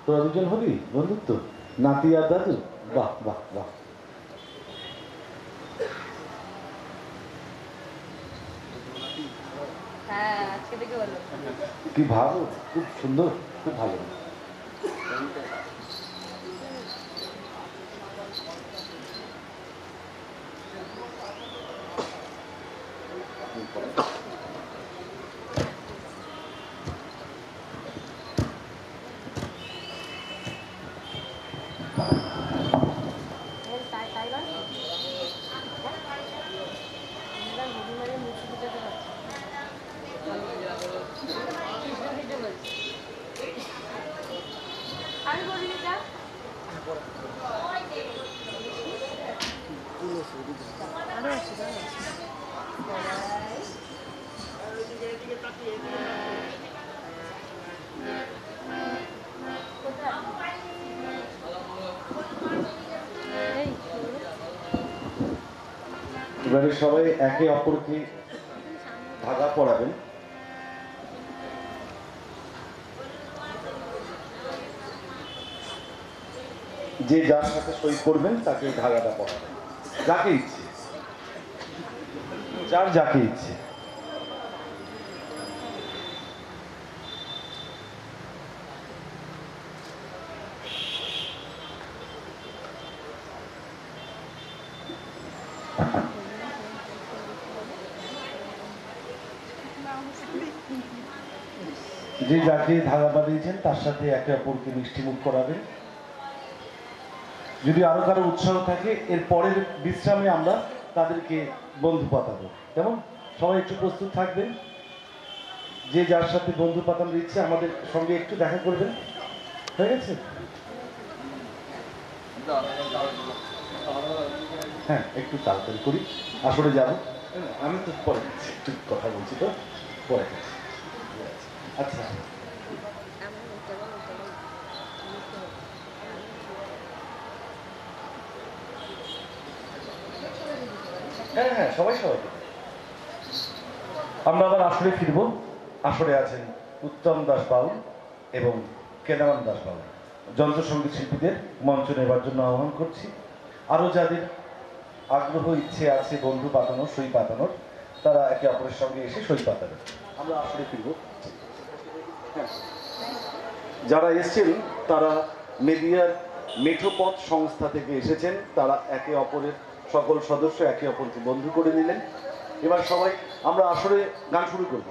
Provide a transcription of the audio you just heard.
তোরা দুজন হবি বন্ধুত্ব, নাতি আর দাদু। বাহ বাহ বাহ। কি ভালো, খুব সুন্দর, খুব ভালো। এবারে সবাই একে অপরকে ধাগা পরাবেন। যে যার সাথে সই করবেন তাকে ধাগাটা পরাবেন, যাকে ইচ্ছে, যার যাকে ইচ্ছে। যে যাকে ধাগা বাঁধিয়েছেন তার সাথে একে অপরকে মিষ্টিমুখ করাবেন। যদি আরো কারো উৎসাহ থাকে এর পরের বিশ্রামে আমরা তাদেরকে বন্ধু পাতাবো। কেমন? সবাই একটু প্রস্তুত থাকবেন। যে যার সাথে বন্ধু পাতানো দিচ্ছে আমাদের সঙ্গে একটু দেখা করবেন। হয়ে গেছে? হ্যাঁ, একটু তাড়াতাড়ি করি, আসলে যাবো। আমি তো পরে একটু কথা বলছি, তো পরে। আচ্ছা, হ্যাঁ হ্যাঁ, সবাই সবাইকে। আমরা আবার আসরে ফিরব। আসরে আছেন উত্তম দাস বাউল এবং কেদারাম দাস বাউল। যন্ত্রসঙ্গীত শিল্পীদের মঞ্চ নেবার জন্য আহ্বান করছি। আরও যাদের আগ্রহ ইচ্ছে আছে বন্ধু পাতানোর, সই পাতানোর, তারা একে অপরের সঙ্গে এসে সই পাতাবেন। আমরা আসরে ফিরব। যারা এসছেন তারা মেদিয়ার মেঠোপথ সংস্থা থেকে এসেছেন। তারা একে অপরের সকল সদস্য একে অপরকে বন্ধু করে নিলেন। এবার সবাই আমরা আসরে গান শুরু করব।